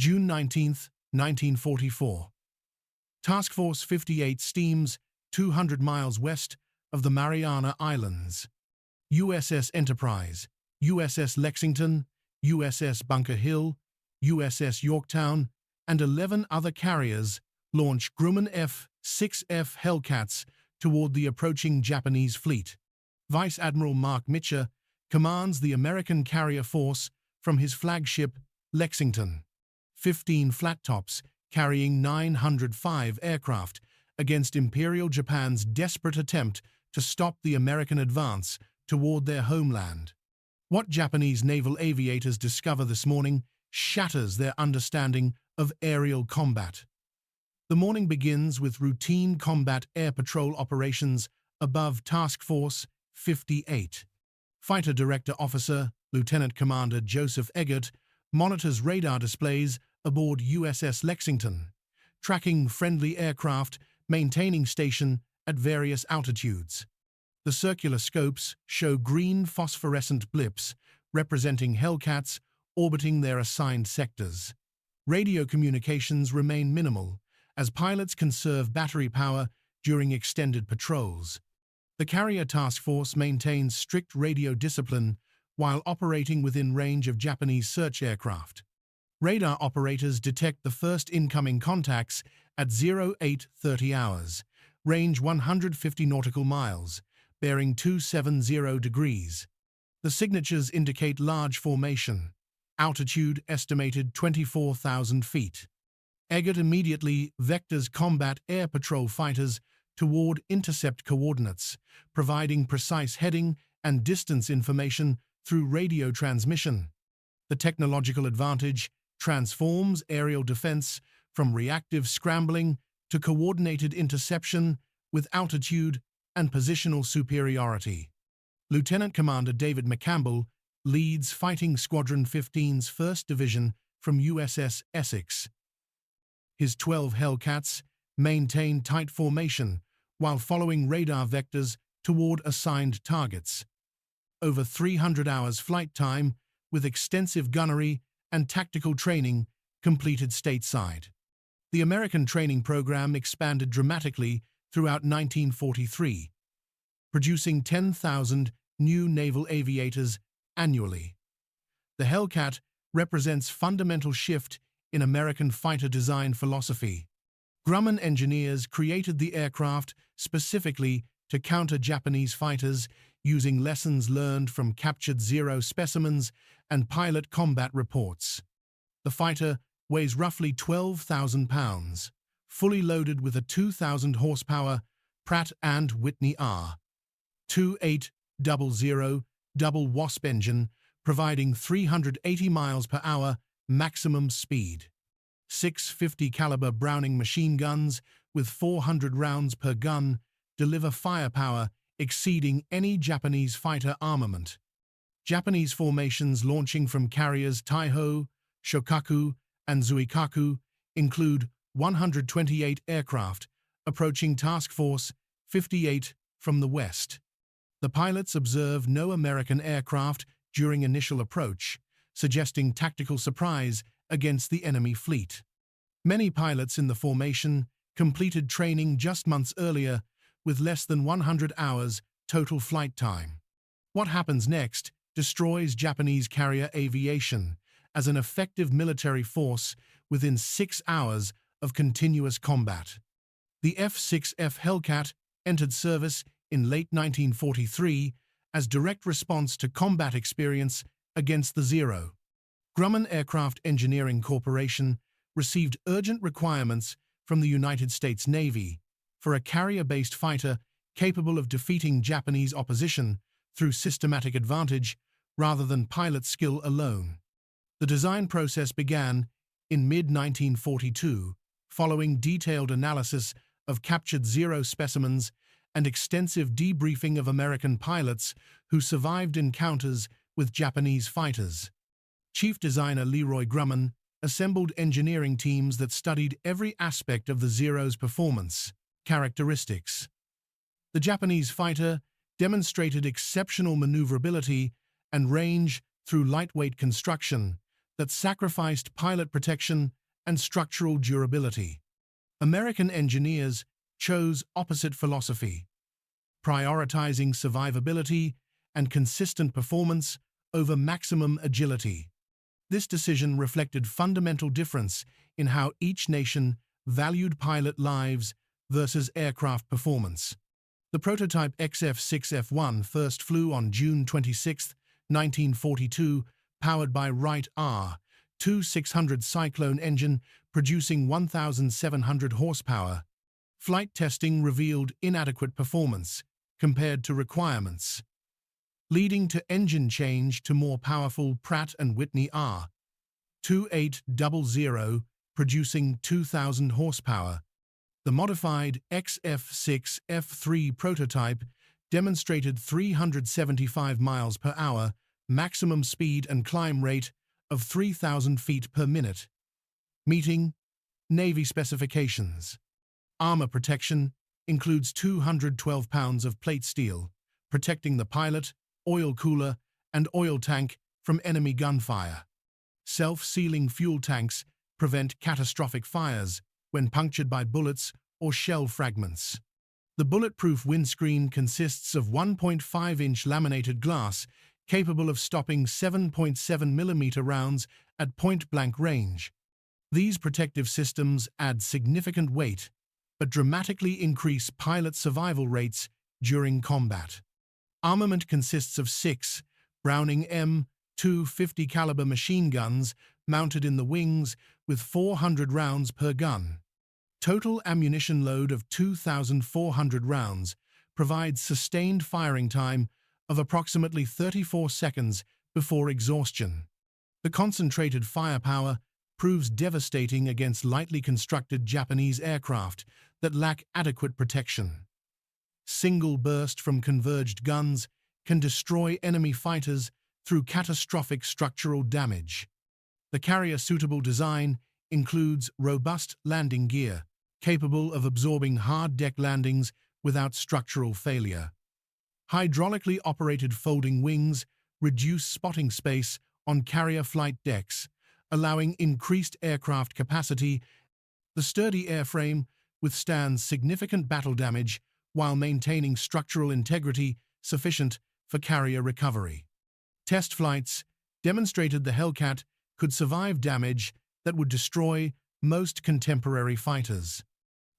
June 19, 1944. Task Force 58 steams 200 miles west of the Mariana Islands. USS Enterprise, USS Lexington, USS Bunker Hill, USS Yorktown, and 11 other carriers launch Grumman F6F Hellcats toward the approaching Japanese fleet. Vice Admiral Mark Mitcher commands the American carrier force from his flagship Lexington. 15 flat tops carrying 905 aircraft against Imperial Japan's desperate attempt to stop the American advance toward their homeland. What Japanese naval aviators discover this morning shatters their understanding of aerial combat. The morning begins with routine combat air patrol operations above Task Force 58. Fighter Director Officer Lieutenant Commander Joseph Eggert monitors radar displays aboard USS Lexington, tracking friendly aircraft maintaining station at various altitudes. The circular scopes show green phosphorescent blips representing Hellcats orbiting their assigned sectors. Radio communications remain minimal, as pilots conserve battery power during extended patrols. The carrier task force maintains strict radio discipline while operating within range of Japanese search aircraft. Radar operators detect the first incoming contacts at 0830 hours, range 150 nautical miles, bearing 270 degrees. The signatures indicate large formation, altitude estimated 24,000 feet. Eggert immediately vectors combat air patrol fighters toward intercept coordinates, providing precise heading and distance information through radio transmission. The technological advantage transforms aerial defense from reactive scrambling to coordinated interception with altitude and positional superiority. Lieutenant Commander David McCampbell leads Fighting Squadron 15's 1st Division from USS Essex. His 12 Hellcats maintain tight formation while following radar vectors toward assigned targets. Over 300 hours flight time with extensive gunnery and tactical training completed stateside. The American training program expanded dramatically throughout 1943, producing 10,000 new naval aviators annually. The Hellcat represents a fundamental shift in American fighter design philosophy. Grumman engineers created the aircraft specifically to counter Japanese fighters using lessons learned from captured Zero specimens and pilot combat reports. The fighter weighs roughly 12,000 pounds, fully loaded with a 2,000 horsepower Pratt & Whitney R2800 double Wasp engine, providing 380 miles per hour maximum speed. 650 caliber Browning machine guns with 400 rounds per gun deliver firepower exceeding any Japanese fighter armament. Japanese formations launching from carriers Taiho, Shokaku, and Zuikaku include 128 aircraft approaching Task Force 58 from the west. The pilots observe no American aircraft during initial approach, suggesting tactical surprise against the enemy fleet. Many pilots in the formation completed training just months earlier with less than 100 hours total flight time. What happens next destroys Japanese carrier aviation as an effective military force within 6 hours of continuous combat. The F6F Hellcat entered service in late 1943 as direct response to combat experience against the Zero. Grumman Aircraft Engineering Corporation received urgent requirements from the United States Navy for a carrier-based fighter capable of defeating Japanese opposition through systematic advantage rather than pilot skill alone. The design process began in mid-1942, following detailed analysis of captured Zero specimens and extensive debriefing of American pilots who survived encounters with Japanese fighters. Chief designer Leroy Grumman assembled engineering teams that studied every aspect of the Zero's performance characteristics. The Japanese fighter demonstrated exceptional maneuverability and range through lightweight construction, that sacrificed pilot protection and structural durability. American engineers chose opposite philosophy, prioritizing survivability and consistent performance over maximum agility. This decision reflected fundamental difference in how each nation valued pilot lives versus aircraft performance. The prototype XF6F1 first flew on June 26, 1942, powered by Wright R-2600 Cyclone engine producing 1,700 horsepower. Flight testing revealed inadequate performance compared to requirements, leading to engine change to more powerful Pratt & Whitney R-2800 producing 2,000 horsepower. The modified XF6F3 prototype demonstrated 375 miles per hour, maximum speed and climb rate of 3,000 feet per minute, meeting Navy specifications. Armor protection includes 212 pounds of plate steel, protecting the pilot, oil cooler, and oil tank from enemy gunfire. Self-sealing fuel tanks prevent catastrophic fires when punctured by bullets or shell fragments. The bulletproof windscreen consists of 1.5-inch laminated glass capable of stopping 7.7mm rounds at point-blank range. These protective systems add significant weight, but dramatically increase pilot survival rates during combat. Armament consists of 6 Browning M250 caliber machine guns mounted in the wings with 400 rounds per gun. Total ammunition load of 2,400 rounds provides sustained firing time of approximately 34 seconds before exhaustion. The concentrated firepower proves devastating against lightly constructed Japanese aircraft that lack adequate protection. Single burst from converged guns can destroy enemy fighters through catastrophic structural damage. The carrier-suitable design includes robust landing gear, capable of absorbing hard deck landings without structural failure. Hydraulically operated folding wings reduce spotting space on carrier flight decks, allowing increased aircraft capacity. The sturdy airframe withstands significant battle damage while maintaining structural integrity sufficient for carrier recovery. Test flights demonstrated the Hellcat could survive damage that would destroy most contemporary fighters.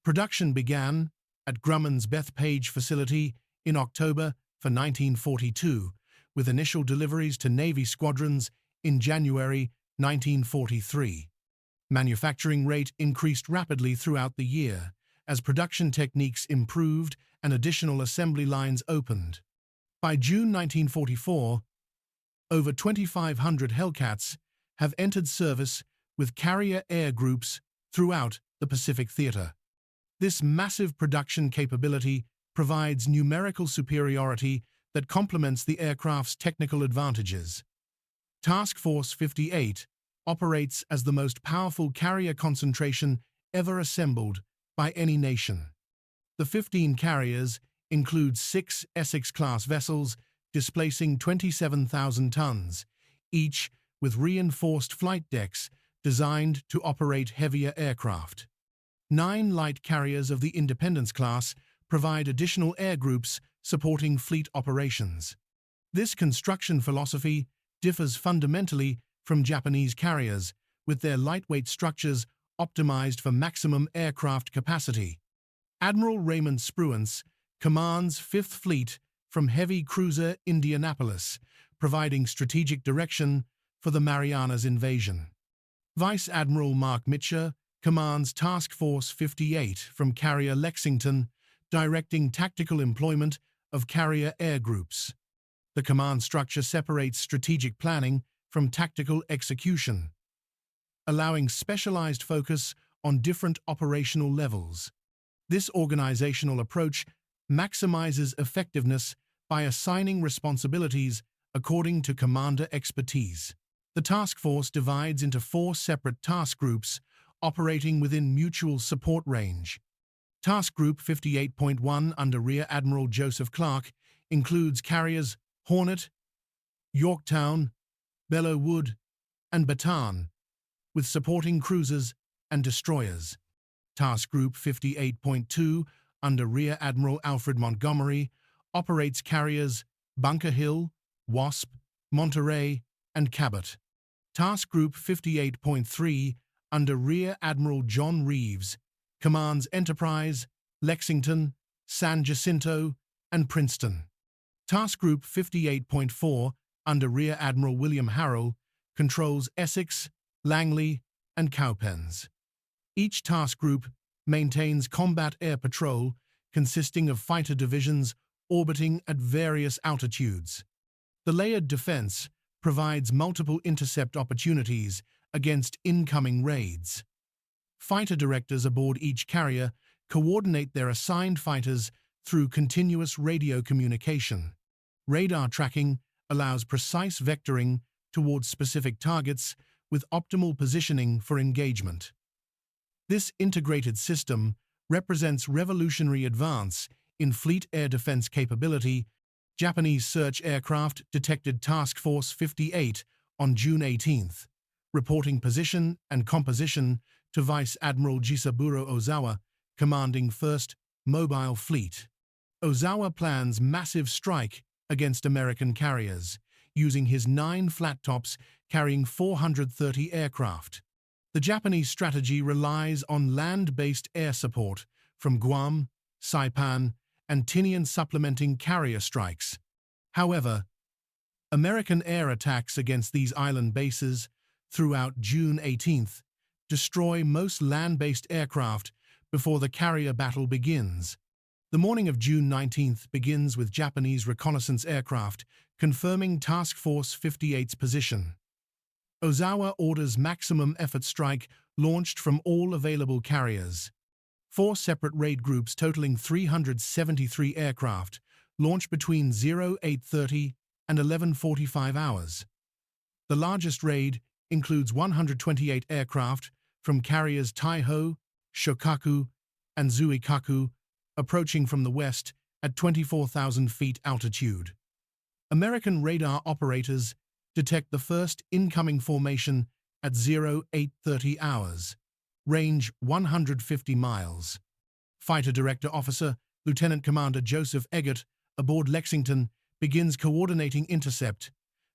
Production began at Grumman's Bethpage facility in October for 1942, with initial deliveries to Navy squadrons in January 1943. Manufacturing rate increased rapidly throughout the year as production techniques improved and additional assembly lines opened. By June 1944, over 2,500 Hellcats have entered service with carrier air groups throughout the Pacific Theater. This massive production capability provides numerical superiority that complements the aircraft's technical advantages. Task Force 58 operates as the most powerful carrier concentration ever assembled by any nation. The 15 carriers include 6 Essex-class vessels displacing 27,000 tons, each with reinforced flight decks designed to operate heavier aircraft. 9 light carriers of the Independence class provide additional air groups supporting fleet operations. This construction philosophy differs fundamentally from Japanese carriers, with their lightweight structures optimized for maximum aircraft capacity. Admiral Raymond Spruance commands 5th Fleet from heavy cruiser Indianapolis, providing strategic direction for the Marianas invasion. Vice Admiral Mark Mitcher commands Task Force 58 from carrier Lexington, directing tactical employment of carrier air groups. The command structure separates strategic planning from tactical execution, allowing specialized focus on different operational levels. This organizational approach maximizes effectiveness by assigning responsibilities according to commander expertise. The task force divides into 4 separate task groups operating within mutual support range. Task Group 58.1 under Rear Admiral Joseph Clark includes carriers Hornet, Yorktown, Belleau Wood, and Bataan, with supporting cruisers and destroyers. Task Group 58.2, under Rear Admiral Alfred Montgomery, operates carriers Bunker Hill, Wasp, Monterey, and Cabot. Task Group 58.3, under Rear Admiral John Reeves, commands Enterprise, Lexington, San Jacinto, and Princeton. Task Group 58.4, under Rear Admiral William Harrell, controls Essex, Langley, and Cowpens. Each task group maintains combat air patrol consisting of fighter divisions orbiting at various altitudes. The layered defense provides multiple intercept opportunities against incoming raids. Fighter directors aboard each carrier coordinate their assigned fighters through continuous radio communication. Radar tracking allows precise vectoring towards specific targets with optimal positioning for engagement. This integrated system represents revolutionary advance in fleet air defense capability. Japanese search aircraft detected Task Force 58 on June 18th, reporting position and composition to Vice Admiral Jisaburo Ozawa, commanding 1st Mobile Fleet. Ozawa plans massive strike against American carriers, using his 9 flat tops carrying 430 aircraft. The Japanese strategy relies on land-based air support from Guam, Saipan, and Tinian supplementing carrier strikes. However, American air attacks against these island bases throughout June 18th destroy most land-based aircraft before the carrier battle begins. The morning of June 19th begins with Japanese reconnaissance aircraft confirming Task Force 58's position. Ozawa orders maximum effort strike launched from all available carriers. 4 separate raid groups totaling 373 aircraft launch between 0830 and 11:45 hours. The largest raid includes 128 aircraft from carriers Taiho, Shokaku, and Zuikaku, approaching from the west at 24,000 feet altitude. American radar operators detect the first incoming formation at 0830 hours, range 150 miles. Fighter Director Officer Lieutenant Commander Joseph Eggert aboard Lexington begins coordinating intercept,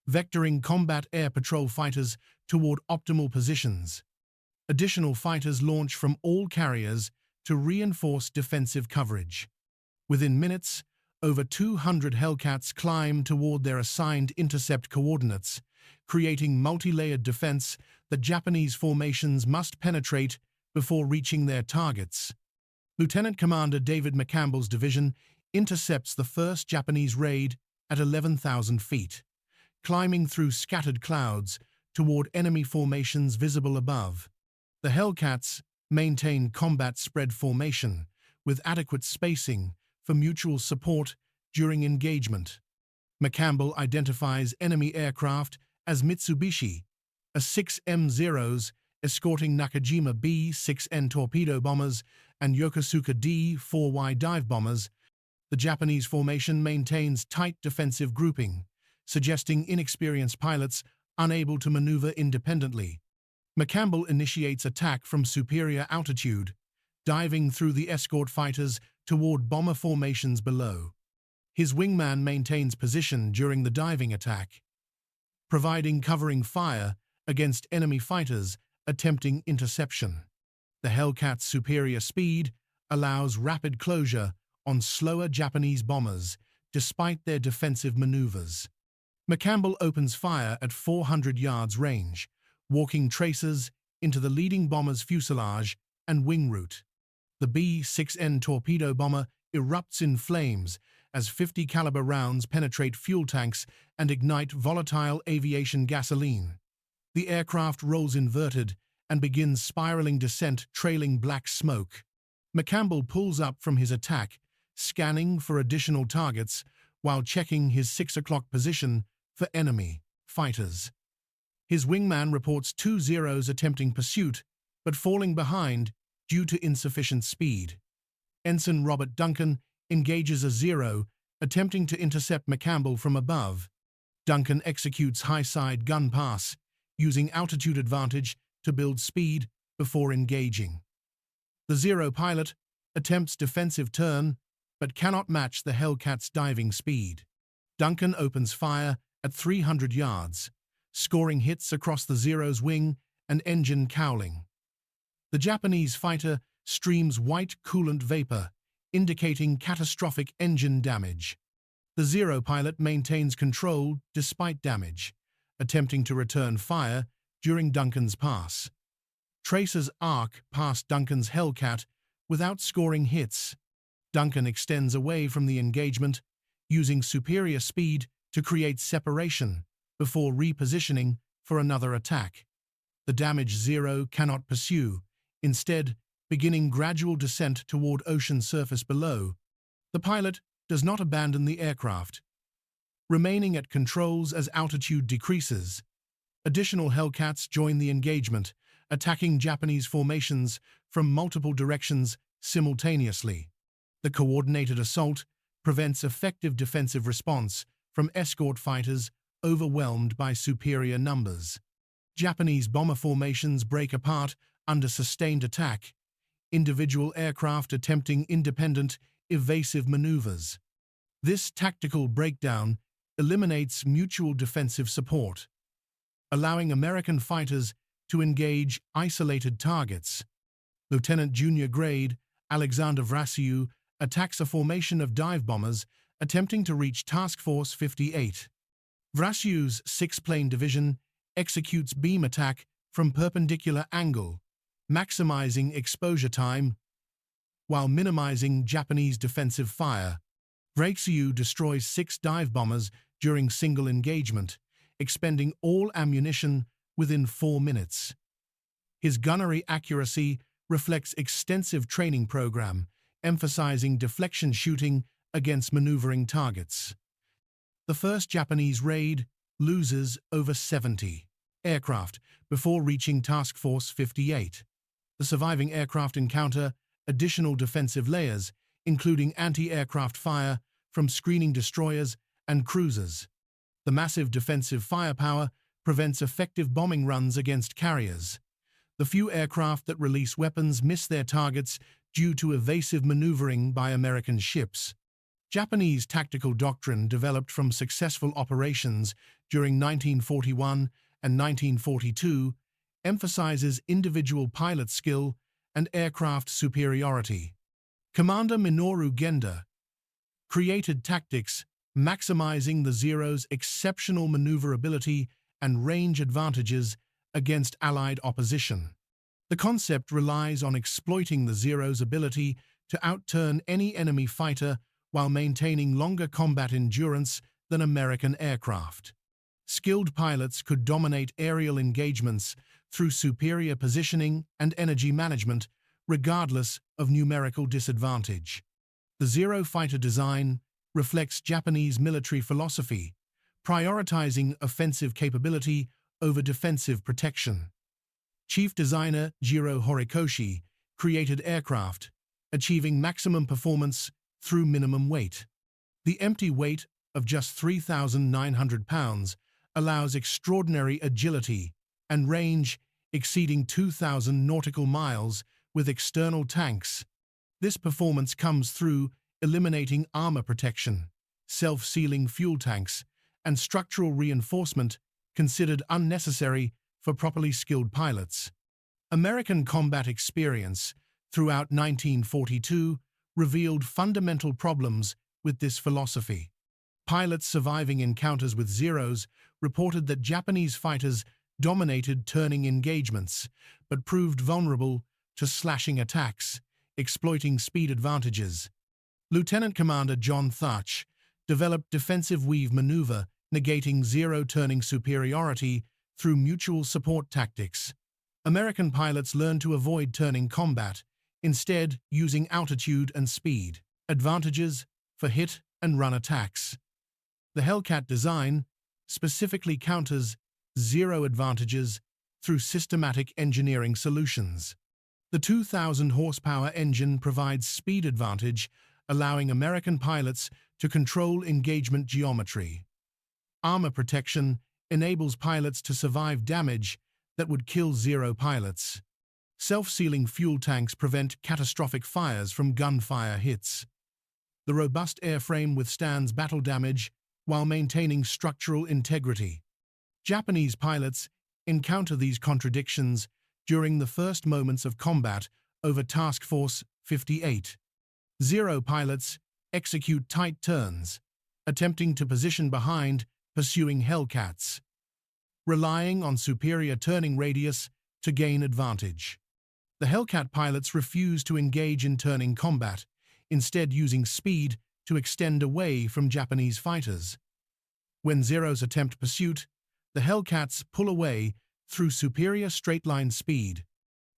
vectoring combat air patrol fighters toward optimal positions. Additional fighters launch from all carriers to reinforce defensive coverage. Within minutes, over 200 Hellcats climb toward their assigned intercept coordinates, creating multi-layered defense that Japanese formations must penetrate before reaching their targets. Lieutenant Commander David McCampbell's division intercepts the first Japanese raid at 11,000 feet, climbing through scattered clouds toward enemy formations visible above. The Hellcats maintain combat spread formation with adequate spacing for mutual support during engagement. McCampbell identifies enemy aircraft as Mitsubishi, a 6M0s escorting Nakajima B-6N torpedo bombers and Yokosuka D-4Y dive bombers. The Japanese formation maintains tight defensive grouping, suggesting inexperienced pilots unable to maneuver independently. McCampbell initiates attack from superior altitude, diving through the escort fighters toward bomber formations below. His wingman maintains position during the diving attack, providing covering fire against enemy fighters attempting interception. The Hellcat's superior speed allows rapid closure on slower Japanese bombers despite their defensive maneuvers. McCampbell opens fire at 400 yards range, walking tracers into the leading bomber's fuselage and wing route. The B-6N torpedo bomber erupts in flames as 50 caliber rounds penetrate fuel tanks and ignite volatile aviation gasoline. The aircraft rolls inverted and begins spiraling descent, trailing black smoke. McCampbell pulls up from his attack, scanning for additional targets while checking his 6 o'clock position for enemy fighters. His wingman reports 2 Zeros attempting pursuit, but falling behind due to insufficient speed. Ensign Robert Duncan engages a Zero, attempting to intercept McCampbell from above. Duncan executes high-side gun pass, using altitude advantage to build speed before engaging. The Zero pilot attempts defensive turn, but cannot match the Hellcat's diving speed. Duncan opens fire at 300 yards, scoring hits across the Zero's wing and engine cowling. The Japanese fighter streams white coolant vapor, indicating catastrophic engine damage. The Zero pilot maintains control despite damage, attempting to return fire during Duncan's pass. Tracers arc past Duncan's Hellcat without scoring hits. Duncan extends away from the engagement, using superior speed to create separation before repositioning for another attack. The damaged Zero cannot pursue, instead beginning gradual descent toward ocean surface below. The pilot does not abandon the aircraft, remaining at controls as altitude decreases. Additional Hellcats join the engagement, attacking Japanese formations from multiple directions simultaneously. The coordinated assault prevents effective defensive response from escort fighters overwhelmed by superior numbers. Japanese bomber formations break apart under sustained attack, individual aircraft attempting independent, evasive maneuvers. This tactical breakdown eliminates mutual defensive support, allowing American fighters to engage isolated targets. Lieutenant Junior Grade Alexander Vrasiu attacks a formation of dive bombers attempting to reach Task Force 58. Vrasiu's six-plane division executes beam attack from perpendicular angle, maximizing exposure time while minimizing Japanese defensive fire. Vrasiu destroys 6 dive bombers during single engagement, expending all ammunition within 4 minutes. His gunnery accuracy reflects extensive training program, emphasizing deflection shooting against maneuvering targets. The first Japanese raid loses over 70 aircraft before reaching Task Force 58. The surviving aircraft encounter additional defensive layers, including anti-aircraft fire from screening destroyers and cruisers. The massive defensive firepower prevents effective bombing runs against carriers. The few aircraft that release weapons miss their targets due to evasive maneuvering by American ships. Japanese tactical doctrine developed from successful operations during 1941 and 1942 emphasizes individual pilot skill and aircraft superiority. Commander Minoru Genda created tactics maximizing the Zero's exceptional maneuverability and range advantages against Allied opposition. The concept relies on exploiting the Zero's ability to outturn any enemy fighter while maintaining longer combat endurance than American aircraft. Skilled pilots could dominate aerial engagements through superior positioning and energy management, regardless of numerical disadvantage. The Zero fighter design reflects Japanese military philosophy, prioritizing offensive capability over defensive protection. Chief designer Jiro Horikoshi created aircraft, achieving maximum performance through minimum weight. The empty weight of just 3,900 pounds allows extraordinary agility and range exceeding 2,000 nautical miles with external tanks. This performance comes through eliminating armor protection, self-sealing fuel tanks, and structural reinforcement considered unnecessary for properly skilled pilots. American combat experience throughout 1942 revealed fundamental problems with this philosophy. Pilots surviving encounters with Zeros reported that Japanese fighters dominated turning engagements, but proved vulnerable to slashing attacks, exploiting speed advantages. Lieutenant Commander John Thach developed defensive weave maneuver, negating Zero turning superiority through mutual support tactics. American pilots learned to avoid turning combat, instead using altitude and speed advantages for hit and run attacks. The Hellcat design specifically counters Zero advantages through systematic engineering solutions. The 2,000 horsepower engine provides speed advantage, allowing American pilots to control engagement geometry. Armor protection enables pilots to survive damage that would kill Zero pilots. Self-sealing fuel tanks prevent catastrophic fires from gunfire hits. The robust airframe withstands battle damage while maintaining structural integrity. Japanese pilots encounter these contradictions during the first moments of combat over Task Force 58. Zero pilots execute tight turns, attempting to position behind pursuing Hellcats, relying on superior turning radius to gain advantage. The Hellcat pilots refuse to engage in turning combat, instead using speed to extend away from Japanese fighters. When Zeros attempt pursuit, the Hellcats pull away through superior straight-line speed.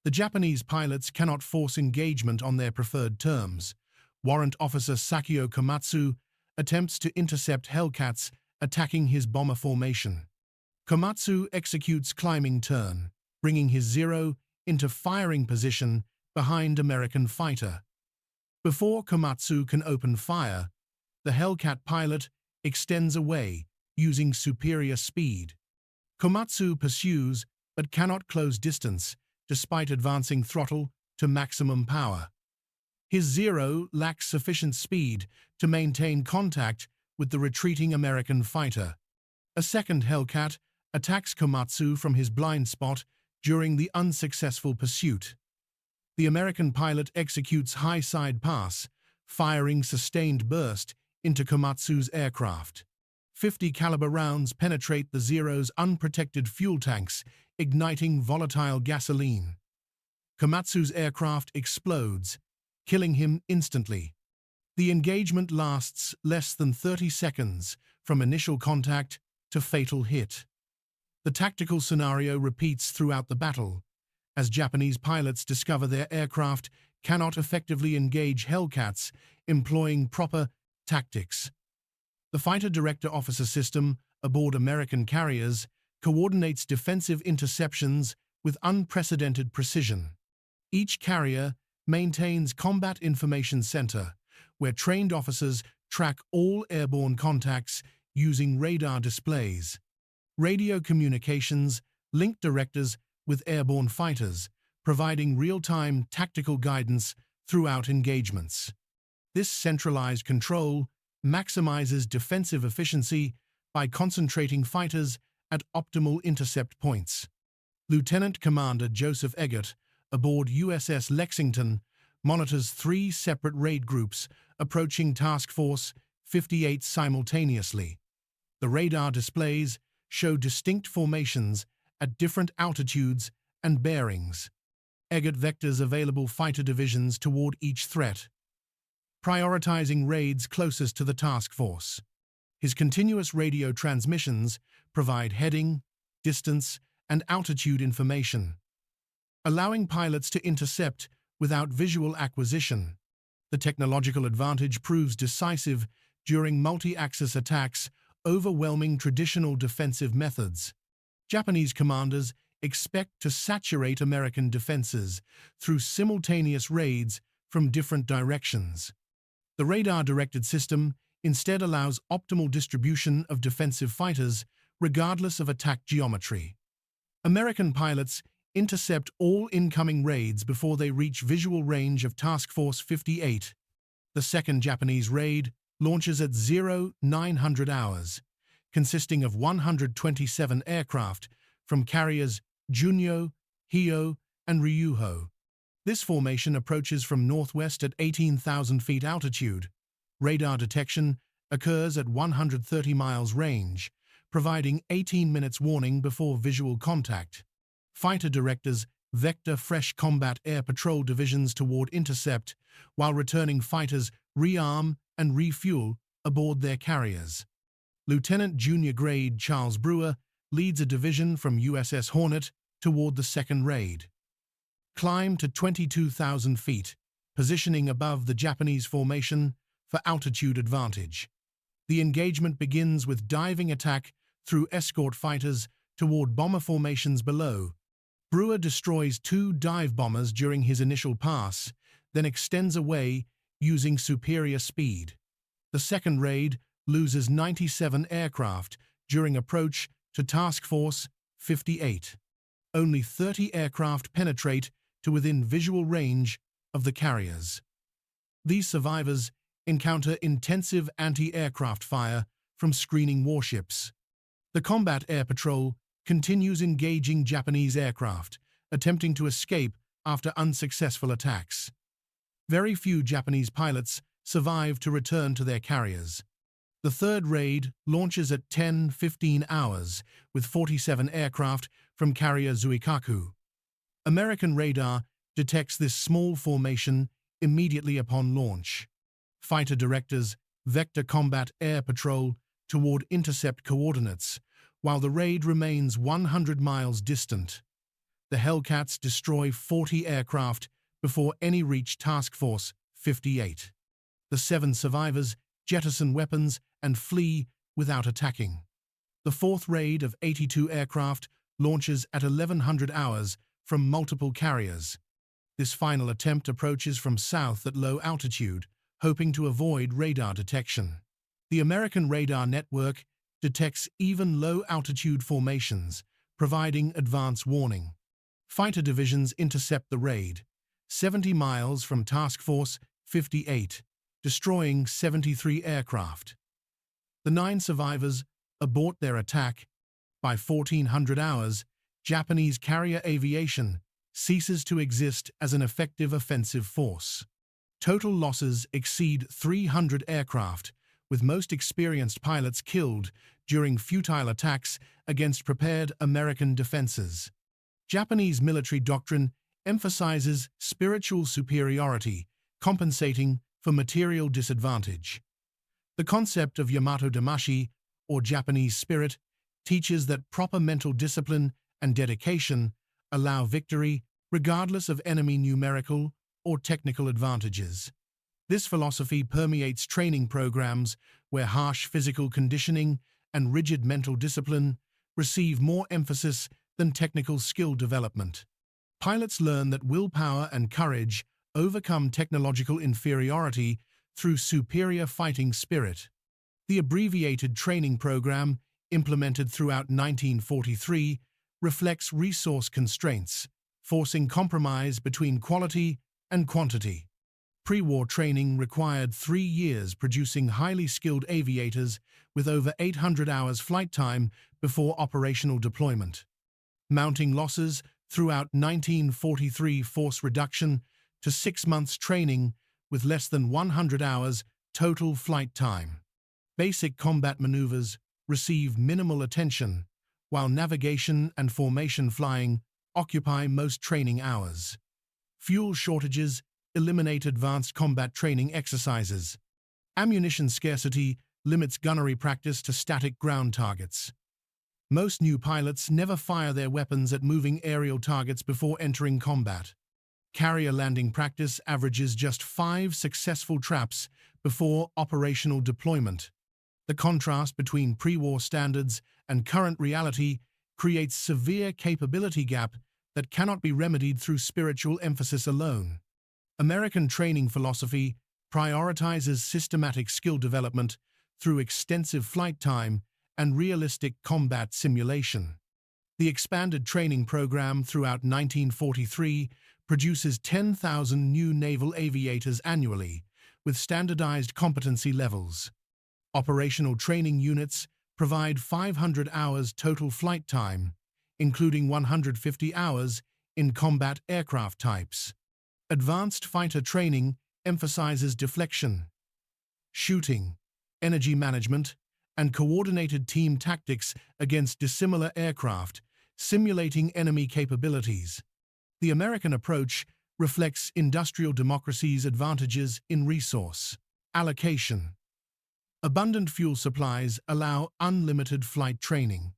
The Japanese pilots cannot force engagement on their preferred terms. Warrant Officer Sakio Komatsu attempts to intercept Hellcats attacking his bomber formation. Komatsu executes climbing turn, bringing his Zero into firing position behind American fighter. Before Komatsu can open fire, the Hellcat pilot extends away using superior speed. Komatsu pursues but cannot close distance despite advancing throttle to maximum power. His Zero lacks sufficient speed to maintain contact with the retreating American fighter. A second Hellcat attacks Komatsu from his blind spot during the unsuccessful pursuit. The American pilot executes high side pass, firing sustained burst into Komatsu's aircraft. 50 caliber rounds penetrate the Zero's unprotected fuel tanks, igniting volatile gasoline. Komatsu's aircraft explodes, killing him instantly. The engagement lasts less than 30 seconds from initial contact to fatal hit. The tactical scenario repeats throughout the battle, as Japanese pilots discover their aircraft cannot effectively engage Hellcats, employing proper tactics. The Fighter Director Officer system aboard American carriers coordinates defensive interceptions with unprecedented precision. Each carrier maintains Combat Information Center, where trained officers track all airborne contacts using radar displays. Radio communications link directors with airborne fighters, providing real-time tactical guidance throughout engagements. This centralized control maximizes defensive efficiency by concentrating fighters at optimal intercept points. Lieutenant Commander Joseph Eggert, aboard USS Lexington, monitors 3 separate raid groups approaching Task Force 58 simultaneously. The radar displays show distinct formations at different altitudes and bearings. Eggert vectors available fighter divisions toward each threat, prioritizing raids closest to the task force. His continuous radio transmissions provide heading, distance, and altitude information, allowing pilots to intercept without visual acquisition. The technological advantage proves decisive during multi-axis attacks, overwhelming traditional defensive methods. Japanese commanders expect to saturate American defenses through simultaneous raids from different directions. The radar-directed system instead allows optimal distribution of defensive fighters regardless of attack geometry. American pilots intercept all incoming raids before they reach visual range of Task Force 58. The second Japanese raid launches at 0900 hours, consisting of 127 aircraft from carriers Junyo, Hyo, and Ryuho. This formation approaches from northwest at 18,000 feet altitude. Radar detection occurs at 130 miles range, providing 18 minutes warning before visual contact. Fighter directors vector fresh combat air patrol divisions toward intercept, while returning fighters rearm and refuel aboard their carriers. Lieutenant Junior Grade Charles Brewer leads a division from USS Hornet toward the second raid. Climb to 22,000 feet, positioning above the Japanese formation for altitude advantage. The engagement begins with diving attack through escort fighters toward bomber formations below. Brewer destroys 2 dive bombers during his initial pass, then extends away using superior speed. The second raid loses 97 aircraft during approach to Task Force 58. Only 30 aircraft penetrate to within visual range of the carriers. These survivors encounter intensive anti-aircraft fire from screening warships. The Combat Air Patrol continues engaging Japanese aircraft, attempting to escape after unsuccessful attacks. Very few Japanese pilots survive to return to their carriers. The third raid launches at 10:15 hours with 47 aircraft from carrier Zuikaku. American radar detects this small formation immediately upon launch. Fighter directors vector Combat Air Patrol toward intercept coordinates, while the raid remains 100 miles distant. The Hellcats destroy 40 aircraft before any reach Task Force 58. The 7 survivors jettison weapons and flee without attacking. The fourth raid of 82 aircraft launches at 1100 hours from multiple carriers. This final attempt approaches from south at low altitude, hoping to avoid radar detection. The American radar network detects even low-altitude formations, providing advance warning. Fighter divisions intercept the raid, 70 miles from Task Force 58, destroying 73 aircraft. The 9 survivors abort their attack. By 1400 hours, Japanese carrier aviation ceases to exist as an effective offensive force. Total losses exceed 300 aircraft, with most experienced pilots killed during futile attacks against prepared American defenses. Japanese military doctrine emphasizes spiritual superiority, compensating for material disadvantage. The concept of Yamato Damashi, or Japanese spirit, teaches that proper mental discipline and dedication allow victory regardless of enemy numerical or technical advantages. This philosophy permeates training programs where harsh physical conditioning and rigid mental discipline receive more emphasis than technical skill development. Pilots learn that willpower and courage overcome technological inferiority through superior fighting spirit. The abbreviated training program, implemented throughout 1943, reflects resource constraints, forcing compromise between quality and quantity. Pre-war training required 3 years, producing highly skilled aviators with over 800 hours flight time before operational deployment. Mounting losses throughout 1943 force reduction to 6 months training with less than 100 hours total flight time. Basic combat maneuvers receive minimal attention, while navigation and formation flying occupy most training hours. Fuel shortages eliminate advanced combat training exercises. Ammunition scarcity limits gunnery practice to static ground targets. Most new pilots never fire their weapons at moving aerial targets before entering combat. Carrier landing practice averages just 5 successful traps before operational deployment. The contrast between pre-war standards and current reality creates severe capability gap that cannot be remedied through spiritual emphasis alone. American training philosophy prioritizes systematic skill development through extensive flight time and realistic combat simulation. The expanded training program throughout 1943 produces 10,000 new naval aviators annually, with standardized competency levels. Operational training units provide 500 hours total flight time, including 150 hours in combat aircraft types. Advanced fighter training emphasizes deflection, shooting, energy management, and coordinated team tactics against dissimilar aircraft, simulating enemy capabilities. The American approach reflects industrial democracy's advantages in resource allocation. Abundant fuel supplies allow unlimited flight training.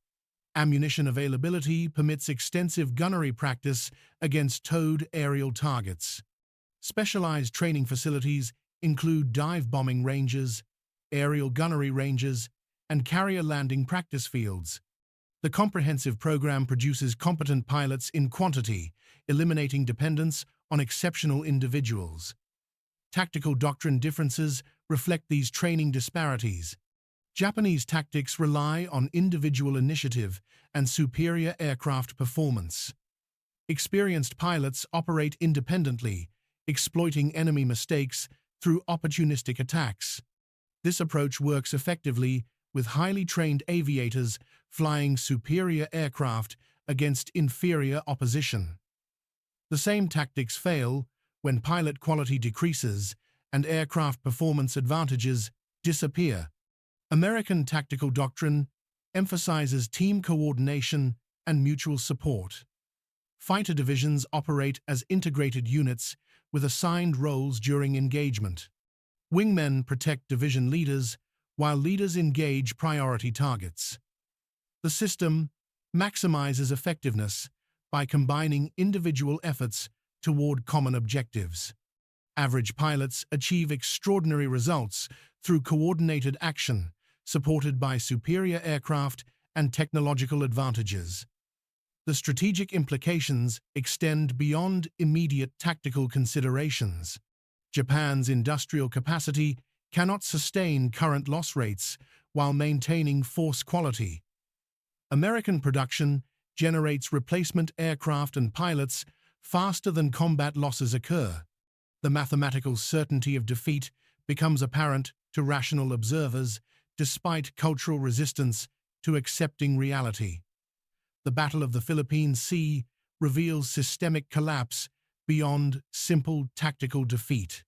Ammunition availability permits extensive gunnery practice against towed aerial targets. Specialized training facilities include dive bombing ranges, aerial gunnery ranges, and carrier landing practice fields. The comprehensive program produces competent pilots in quantity, eliminating dependence on exceptional individuals. Tactical doctrine differences reflect these training disparities. Japanese tactics rely on individual initiative and superior aircraft performance. Experienced pilots operate independently, exploiting enemy mistakes through opportunistic attacks. This approach works effectively with highly trained aviators flying superior aircraft against inferior opposition. The same tactics fail when pilot quality decreases and aircraft performance advantages disappear. American tactical doctrine emphasizes team coordination and mutual support. Fighter divisions operate as integrated units with assigned roles during engagement. Wingmen protect division leaders, while leaders engage priority targets. The system maximizes effectiveness by combining individual efforts toward common objectives. Average pilots achieve extraordinary results through coordinated action, supported by superior aircraft and technological advantages. The strategic implications extend beyond immediate tactical considerations. Japan's industrial capacity cannot sustain current loss rates while maintaining force quality. American production generates replacement aircraft and pilots faster than combat losses occur. The mathematical certainty of defeat becomes apparent to rational observers, despite cultural resistance to accepting reality. The Battle of the Philippine Sea reveals systemic collapse beyond simple tactical defeat.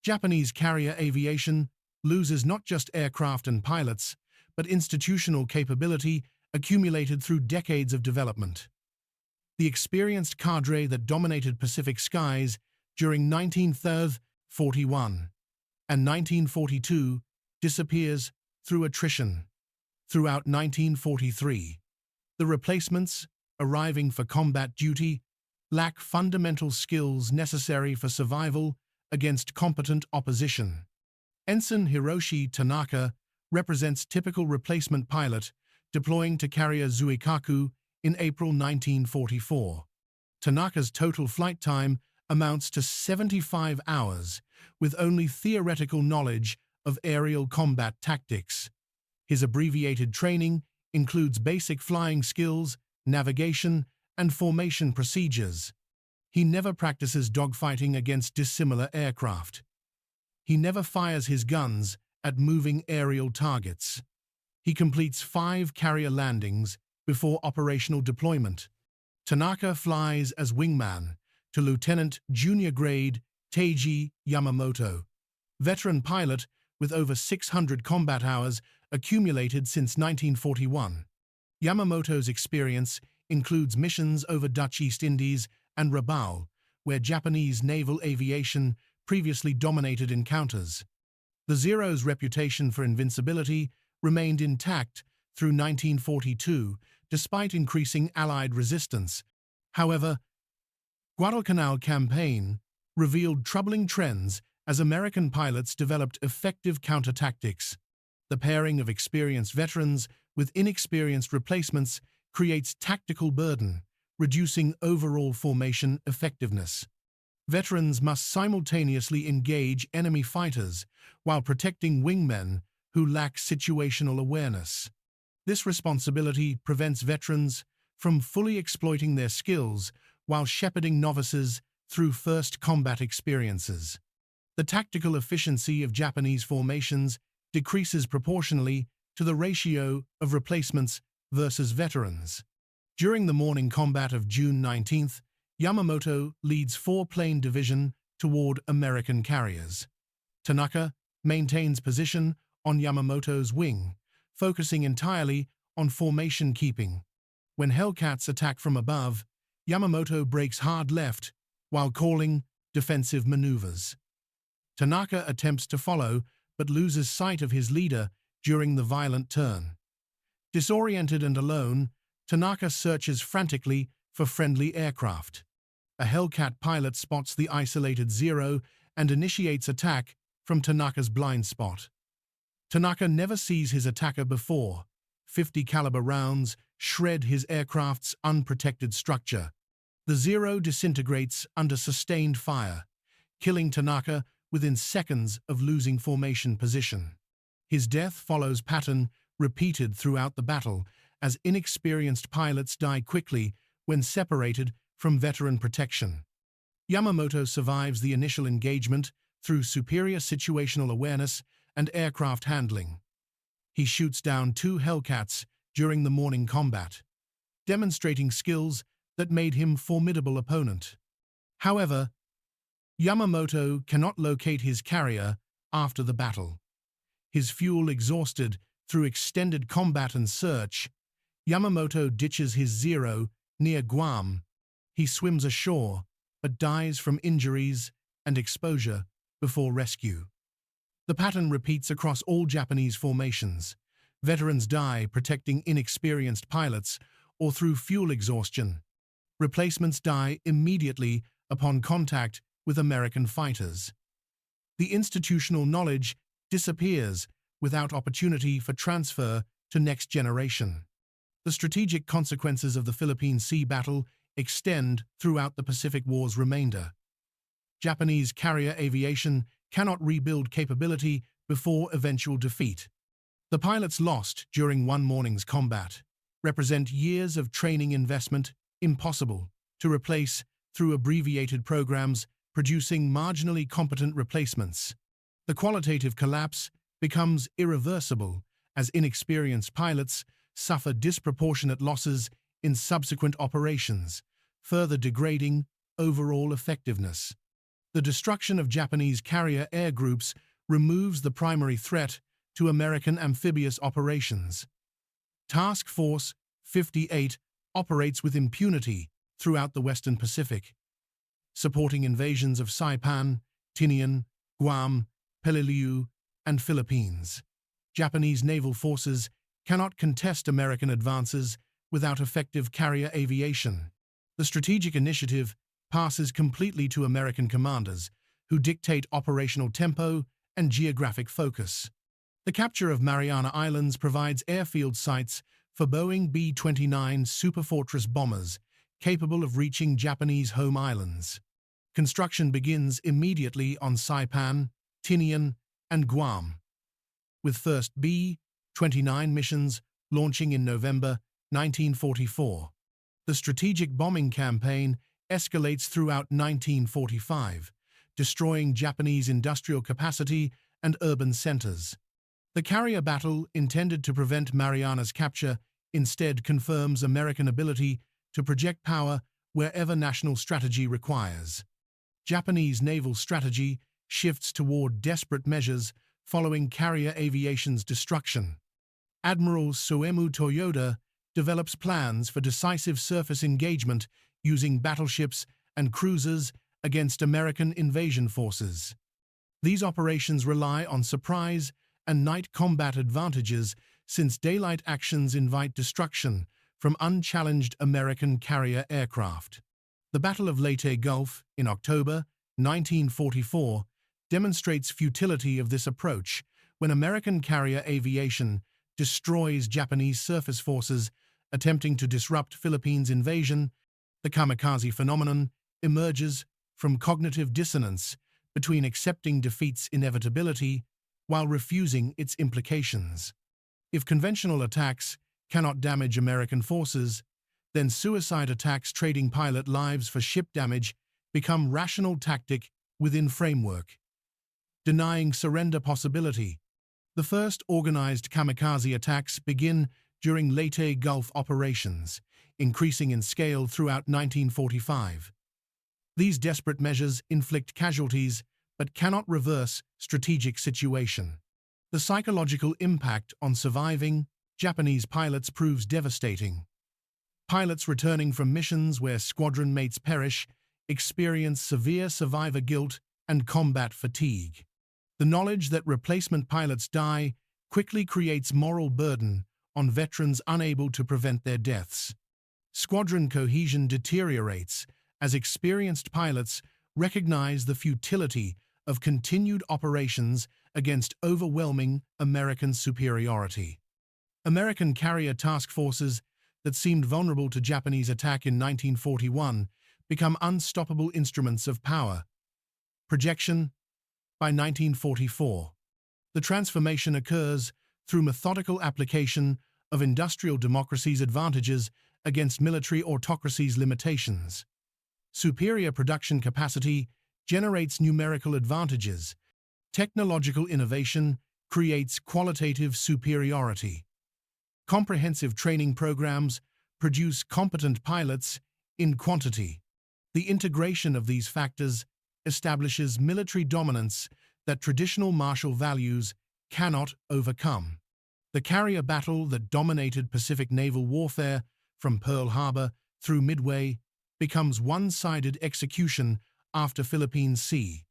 Japanese carrier aviation loses not just aircraft and pilots, but institutional capability accumulated through decades of development. The experienced cadre that dominated Pacific skies during 1941 and 1942 disappears through attrition. Throughout 1943, the replacements, arriving for combat duty, lack fundamental skills necessary for survival against competent opposition. Ensign Hiroshi Tanaka represents typical replacement pilot deploying to carrier Zuikaku in April 1944. Tanaka's total flight time amounts to 75 hours, with only theoretical knowledge of aerial combat tactics. His abbreviated training includes basic flying skills, navigation, and formation procedures. He never practices dogfighting against dissimilar aircraft. He never fires his guns at moving aerial targets. He completes 5 carrier landings before operational deployment. Tanaka flies as wingman to Lieutenant Junior Grade Teiji Yamamoto, veteran pilot with over 600 combat hours accumulated since 1941. Yamamoto's experience includes missions over Dutch East Indies and Rabaul, where Japanese naval aviation previously dominated encounters. The Zero's reputation for invincibility remained intact through 1942, despite increasing Allied resistance. However, Guadalcanal campaign revealed troubling trends as American pilots developed effective counter-tactics. The pairing of experienced veterans with inexperienced replacements creates tactical burden, reducing overall formation effectiveness. Veterans must simultaneously engage enemy fighters while protecting wingmen who lack situational awareness. This responsibility prevents veterans from fully exploiting their skills while shepherding novices through first combat experiences. The tactical efficiency of Japanese formations decreases proportionally to the ratio of replacements versus veterans. During the morning combat of June 19th, Yamamoto leads 4-plane division toward American carriers. Tanaka maintains position on Yamamoto's wing, focusing entirely on formation keeping. When Hellcats attack from above, Yamamoto breaks hard left while calling defensive maneuvers. Tanaka attempts to follow but loses sight of his leader during the violent turn. Disoriented and alone, Tanaka searches frantically for friendly aircraft. A Hellcat pilot spots the isolated Zero and initiates attack from Tanaka's blind spot. Tanaka never sees his attacker before. 50 caliber rounds shred his aircraft's unprotected structure. The Zero disintegrates under sustained fire, killing Tanaka within seconds of losing formation position. His death follows pattern repeated throughout the battle, as inexperienced pilots die quickly when separated from veteran protection. Yamamoto survives the initial engagement through superior situational awareness and aircraft handling. He shoots down 2 Hellcats during the morning combat, demonstrating skills that made him formidable opponent. However, Yamamoto cannot locate his carrier after the battle. His fuel exhausted through extended combat and search, Yamamoto ditches his Zero near Guam. He swims ashore, but dies from injuries and exposure before rescue. The pattern repeats across all Japanese formations. Veterans die protecting inexperienced pilots or through fuel exhaustion. Replacements die immediately upon contact with American fighters. The institutional knowledge disappears without opportunity for transfer to next generation. The strategic consequences of the Philippine Sea battle extend throughout the Pacific War's remainder. Japanese carrier aviation cannot rebuild capability before eventual defeat. The pilots lost during one morning's combat represent years of training investment impossible to replace through abbreviated programs producing marginally competent replacements. The qualitative collapse becomes irreversible as inexperienced pilots suffer disproportionate losses in subsequent operations, further degrading overall effectiveness. The destruction of Japanese carrier air groups removes the primary threat to American amphibious operations. Task Force 58 operates with impunity throughout the Western Pacific, supporting invasions of Saipan, Tinian, Guam, Peleliu, and Philippines. Japanese naval forces cannot contest American advances without effective carrier aviation. The strategic initiative passes completely to American commanders, who dictate operational tempo and geographic focus. The capture of Mariana Islands provides airfield sites for Boeing B-29 Superfortress bombers, capable of reaching Japanese home islands. Construction begins immediately on Saipan, Tinian, and Guam, with first B-29 missions launching in November 1944. The strategic bombing campaign escalates throughout 1945, destroying Japanese industrial capacity and urban centers. The carrier battle, intended to prevent Mariana's capture, instead confirms American ability to project power wherever national strategy requires. Japanese naval strategy shifts toward desperate measures following carrier aviation's destruction. Admiral Soemu Toyoda develops plans for decisive surface engagement using battleships and cruisers against American invasion forces. These operations rely on surprise and night combat advantages, since daylight actions invite destruction from unchallenged American carrier aircraft. The Battle of Leyte Gulf in October 1944 demonstrates futility of this approach when American carrier aviation destroys Japanese surface forces attempting to disrupt Philippines' invasion. The kamikaze phenomenon emerges from cognitive dissonance between accepting defeat's inevitability while refusing its implications. If conventional attacks cannot damage American forces, then suicide attacks trading pilot lives for ship damage become rational tactic within framework. Denying surrender possibility. The first organized kamikaze attacks begin during Leyte Gulf operations, increasing in scale throughout 1945. These desperate measures inflict casualties but cannot reverse strategic situation. The psychological impact on surviving Japanese pilots proves devastating. Pilots returning from missions where squadron mates perish experience severe survivor guilt and combat fatigue. The knowledge that replacement pilots die quickly creates moral burden on veterans unable to prevent their deaths. Squadron cohesion deteriorates as experienced pilots recognize the futility of continued operations against overwhelming American superiority. American carrier task forces that seemed vulnerable to Japanese attack in 1941 become unstoppable instruments of power. Projection. By 1944, The transformation occurs through methodical application of industrial democracy's advantages against military autocracy's limitations. Superior production capacity generates numerical advantages. Technological innovation creates qualitative superiority. Comprehensive training programs produce competent pilots in quantity. The integration of these factors establishes military dominance that traditional martial values cannot overcome. The carrier battle that dominated Pacific naval warfare from Pearl Harbor through Midway becomes one-sided execution after Philippine Sea.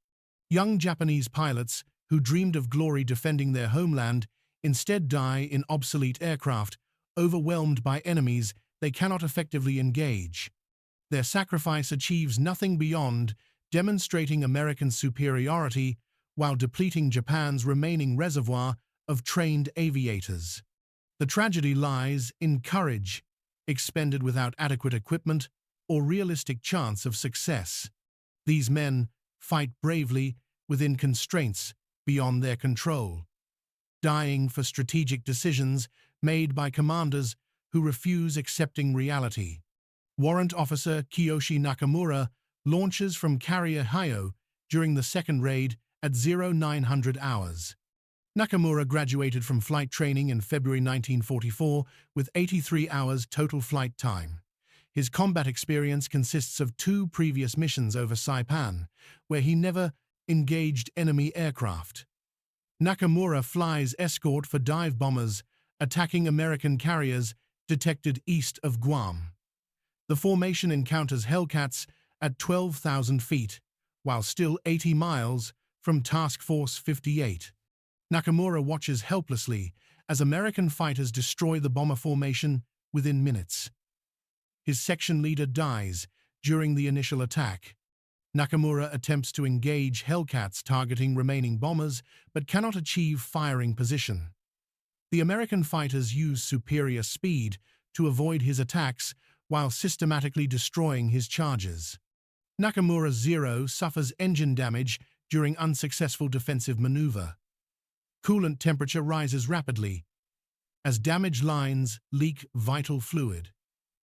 Young Japanese pilots who dreamed of glory defending their homeland instead die in obsolete aircraft, overwhelmed by enemies they cannot effectively engage. Their sacrifice achieves nothing beyond demonstrating American superiority while depleting Japan's remaining reservoir of trained aviators. The tragedy lies in courage, expended without adequate equipment or realistic chance of success. These men fight bravely within constraints beyond their control, dying for strategic decisions made by commanders who refuse accepting reality. Warrant Officer Kiyoshi Nakamura launches from Carrier Hyo during the second raid at 0900 hours. Nakamura graduated from flight training in February 1944 with 83 hours total flight time. His combat experience consists of 2 previous missions over Saipan, where he never engaged enemy aircraft. Nakamura flies escort for dive bombers attacking American carriers detected east of Guam. The formation encounters Hellcats at 12,000 feet, while still 80 miles from Task Force 58. Nakamura watches helplessly as American fighters destroy the bomber formation within minutes. His section leader dies during the initial attack. Nakamura attempts to engage Hellcats targeting remaining bombers, but cannot achieve firing position. The American fighters use superior speed to avoid his attacks while systematically destroying his charges. Nakamura Zero suffers engine damage during unsuccessful defensive maneuver. Coolant temperature rises rapidly as damaged lines leak vital fluid.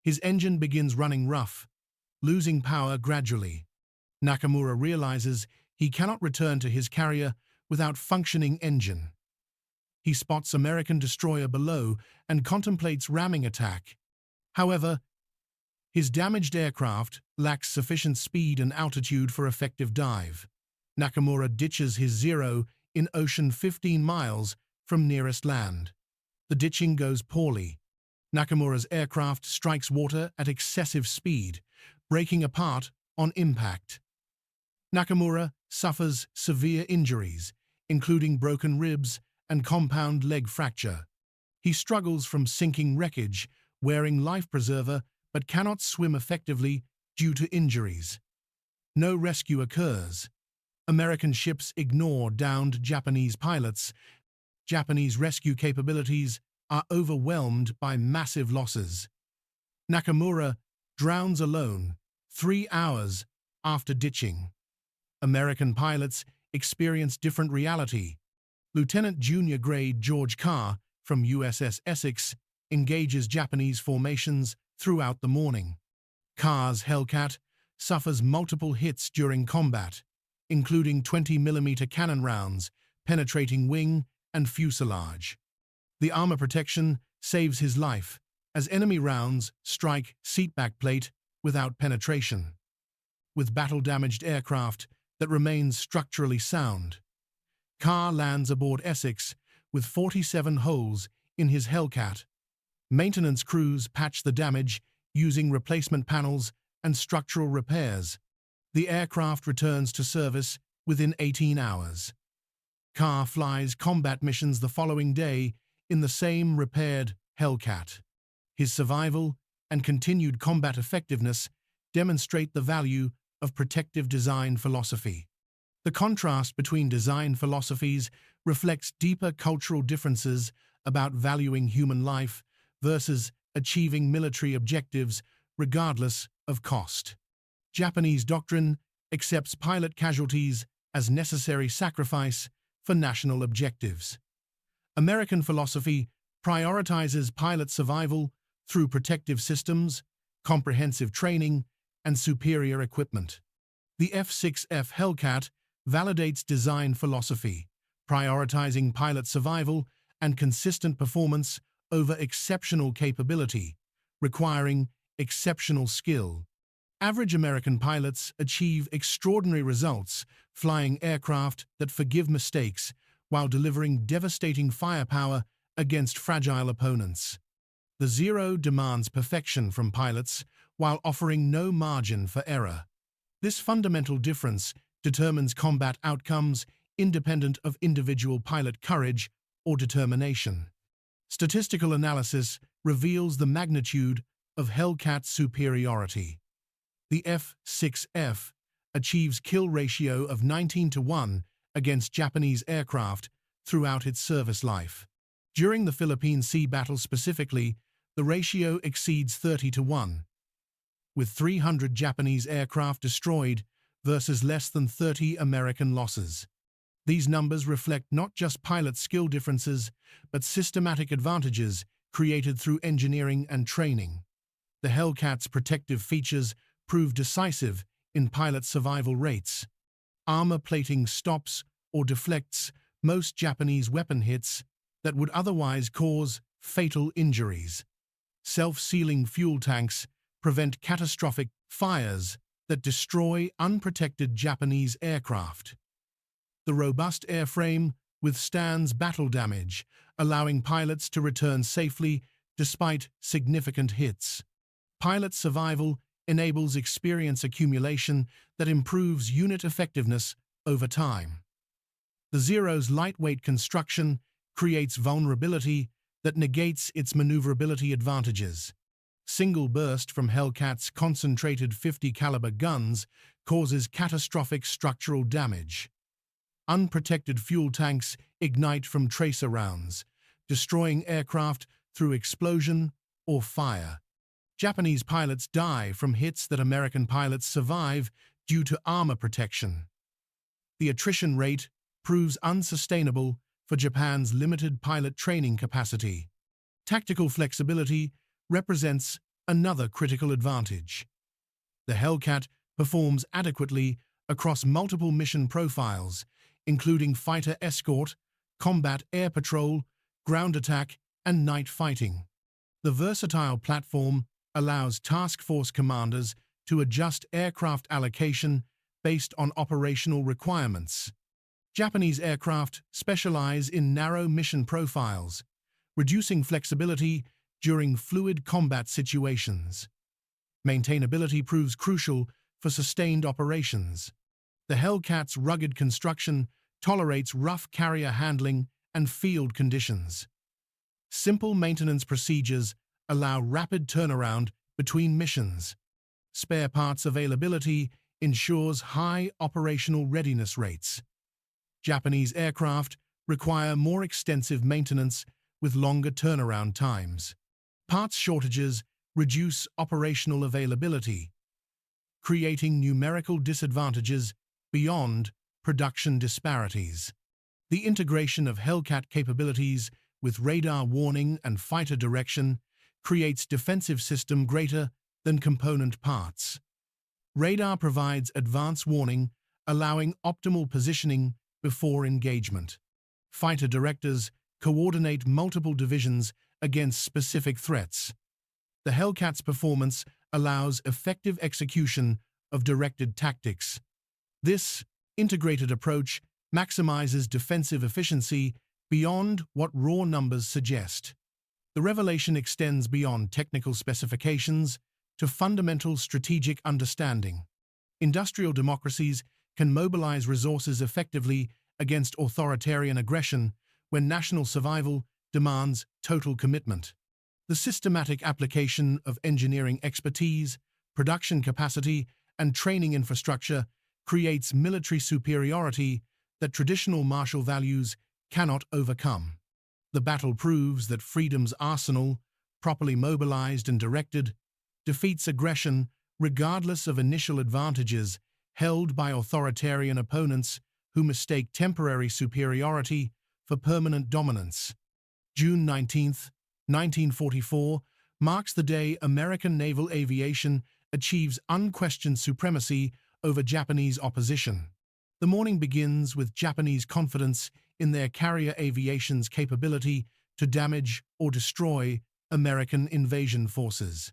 His engine begins running rough, losing power gradually. Nakamura realizes he cannot return to his carrier without functioning engine. He spots American destroyer below and contemplates ramming attack. However, his damaged aircraft lacks sufficient speed and altitude for effective dive. Nakamura ditches his Zero in ocean 15 miles from nearest land. The ditching goes poorly. Nakamura's aircraft strikes water at excessive speed, breaking apart on impact. Nakamura suffers severe injuries, including broken ribs and compound leg fracture. He struggles from sinking wreckage, wearing life preserver, but cannot swim effectively due to injuries. No rescue occurs. American ships ignore downed Japanese pilots. Japanese rescue capabilities are overwhelmed by massive losses. Nakamura drowns alone 3 hours after ditching. American pilots experience different reality. Lieutenant Junior Grade George Carr from USS Essex engages Japanese formations throughout the morning. Carr's Hellcat suffers multiple hits during combat, including 20mm cannon rounds penetrating wing and fuselage. The armor protection saves his life, as enemy rounds strike seatback plate without penetration. With battle-damaged aircraft that remains structurally sound, Carr lands aboard Essex with 47 holes in his Hellcat. Maintenance crews patch the damage using replacement panels and structural repairs. The aircraft returns to service within 18 hours. Carr flies combat missions the following day in the same repaired Hellcat. His survival and continued combat effectiveness demonstrate the value of protective design philosophy. The contrast between design philosophies reflects deeper cultural differences about valuing human life versus achieving military objectives regardless of cost. Japanese doctrine accepts pilot casualties as necessary sacrifice for national objectives. American philosophy prioritizes pilot survival through protective systems, comprehensive training, and superior equipment. The F6F Hellcat validates design philosophy, prioritizing pilot survival and consistent performance over exceptional capability, requiring exceptional skill. Average American pilots achieve extraordinary results, flying aircraft that forgive mistakes while delivering devastating firepower against fragile opponents. The Zero demands perfection from pilots while offering no margin for error. This fundamental difference determines combat outcomes independent of individual pilot courage or determination. Statistical analysis reveals the magnitude of Hellcat's superiority. The F6F achieves kill ratio of 19-1 against Japanese aircraft throughout its service life. During the Philippine Sea battle specifically, the ratio exceeds 30-1, with 300 Japanese aircraft destroyed versus less than 30 American losses. These numbers reflect not just pilot skill differences, but systematic advantages created through engineering and training. The Hellcat's protective features prove decisive in pilot survival rates. Armor plating stops or deflects most Japanese weapon hits that would otherwise cause fatal injuries. Self-sealing fuel tanks prevent catastrophic fires that destroy unprotected Japanese aircraft. The robust airframe withstands battle damage, allowing pilots to return safely despite significant hits. Pilot survival enables experience accumulation that improves unit effectiveness over time. The Zero's lightweight construction creates vulnerability that negates its maneuverability advantages. Single burst from Hellcat's concentrated 50 caliber guns causes catastrophic structural damage. Unprotected fuel tanks ignite from tracer rounds, destroying aircraft through explosion or fire. Japanese pilots die from hits that American pilots survive due to armor protection. The attrition rate proves unsustainable for Japan's limited pilot training capacity. Tactical flexibility represents another critical advantage. The Hellcat performs adequately across multiple mission profiles, including fighter escort, combat air patrol, ground attack, and night fighting. The versatile platform allows task force commanders to adjust aircraft allocation based on operational requirements. Japanese aircraft specialize in narrow mission profiles, reducing flexibility during fluid combat situations. Maintainability proves crucial for sustained operations. The Hellcat's rugged construction tolerates rough carrier handling and field conditions. Simple maintenance procedures allow rapid turnaround between missions. Spare parts availability ensures high operational readiness rates. Japanese aircraft require more extensive maintenance with longer turnaround times. Parts shortages reduce operational availability, creating numerical disadvantages beyond production disparities. The integration of Hellcat capabilities with radar warning and fighter direction creates defensive system greater than component parts. Radar provides advance warning, allowing optimal positioning before engagement. Fighter directors coordinate multiple divisions against specific threats. The Hellcat's performance allows effective execution of directed tactics. This integrated approach maximizes defensive efficiency beyond what raw numbers suggest. The revelation extends beyond technical specifications to fundamental strategic understanding. Industrial democracies can mobilize resources effectively against authoritarian aggression when national survival demands total commitment. The systematic application of engineering expertise, production capacity, and training infrastructure creates military superiority that traditional martial values cannot overcome. The battle proves that freedom's arsenal, properly mobilized and directed, defeats aggression regardless of initial advantages held by authoritarian opponents who mistake temporary superiority for permanent dominance. June 19, 1944, marks the day American naval aviation achieves unquestioned supremacy over Japanese opposition. The morning begins with Japanese confidence in their carrier aviation's capability to damage or destroy American invasion forces.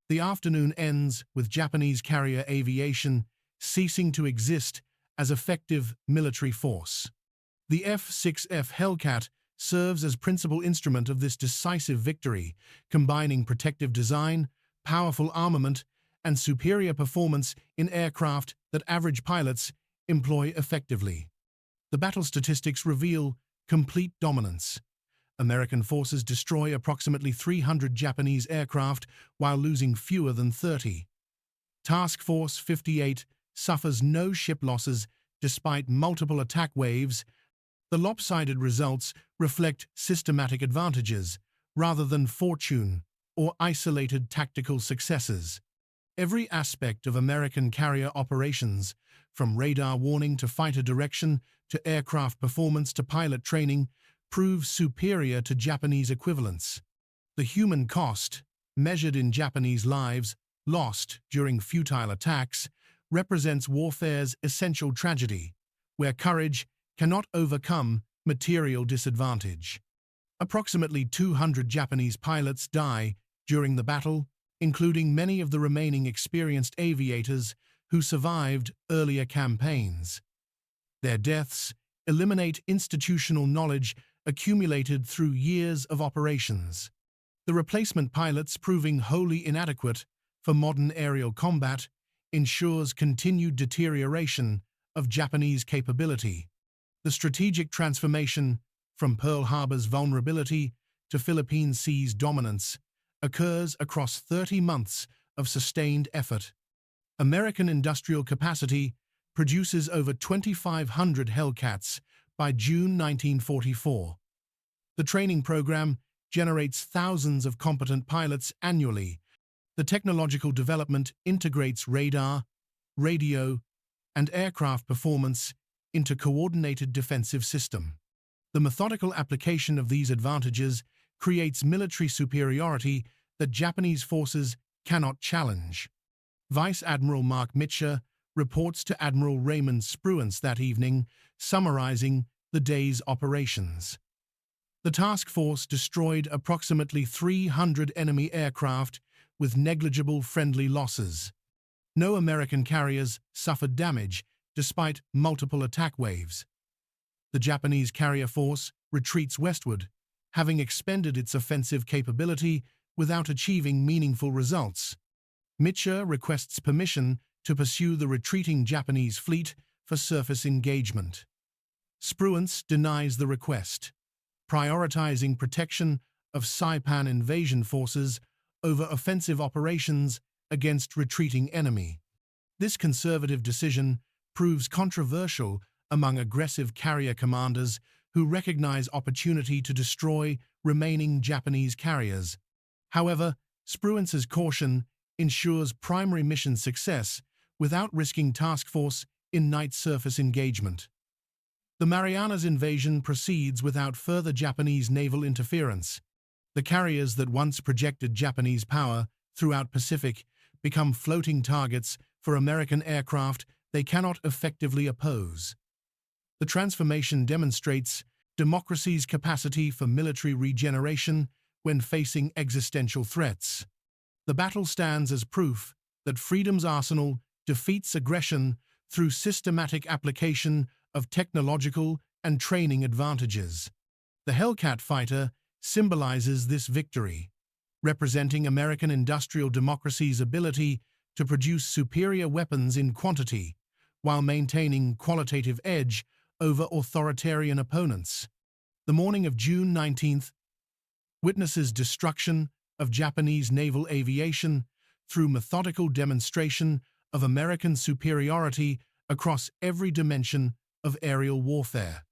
The afternoon ends with Japanese carrier aviation ceasing to exist as effective military force. The F6F Hellcat serves as principal instrument of this decisive victory, combining protective design, powerful armament, and superior performance in aircraft that average pilots employ effectively. The battle statistics reveal complete dominance. American forces destroy approximately 300 Japanese aircraft while losing fewer than 30. Task Force 58 suffers no ship losses despite multiple attack waves. The lopsided results reflect systematic advantages rather than fortune or isolated tactical successes. Every aspect of American carrier operations, from radar warning to fighter direction to aircraft performance to pilot training, proves superior to Japanese equivalents. The human cost, measured in Japanese lives lost during futile attacks, represents warfare's essential tragedy, where courage cannot overcome material disadvantage. Approximately 200 Japanese pilots die during the battle, including many of the remaining experienced aviators who survived earlier campaigns. Their deaths eliminate institutional knowledge accumulated through years of operations. The replacement pilots, proving wholly inadequate for modern aerial combat, ensures continued deterioration of Japanese capability. The strategic transformation from Pearl Harbor's vulnerability to Philippine Sea's dominance occurs across 30 months of sustained effort. American industrial capacity produces over 2,500 Hellcats by June 1944. The training program generates thousands of competent pilots annually. The technological development integrates radar, radio, and aircraft performance into coordinated defensive system. The methodical application of these advantages creates military superiority that Japanese forces cannot challenge. Vice Admiral Mark Mitchell reports to Admiral Raymond Spruance that evening, summarizing the day's operations. The task force destroyed approximately 300 enemy aircraft with negligible friendly losses. No American carriers suffered damage despite multiple attack waves. The Japanese carrier force retreats westward, having expended its offensive capability without achieving meaningful results. Mitchell requests permission to pursue the retreating Japanese fleet for surface engagement. Spruance denies the request, prioritizing protection of Saipan invasion forces over offensive operations against retreating enemy. This conservative decision proves controversial among aggressive carrier commanders who recognize opportunity to destroy remaining Japanese carriers. However, Spruance's caution ensures primary mission success without risking task force in night surface engagement. The Marianas invasion proceeds without further Japanese naval interference. The carriers that once projected Japanese power throughout Pacific become floating targets for American aircraft they cannot effectively oppose. The transformation demonstrates democracy's capacity for military regeneration when facing existential threats. The battle stands as proof that freedom's arsenal defeats aggression through systematic application of technological and training advantages. The Hellcat fighter symbolizes this victory, representing American industrial democracy's ability to produce superior weapons in quantity while maintaining qualitative edge over authoritarian opponents. The morning of June 19th witnesses destruction of Japanese naval aviation through methodical demonstration of American superiority across every dimension of aerial warfare.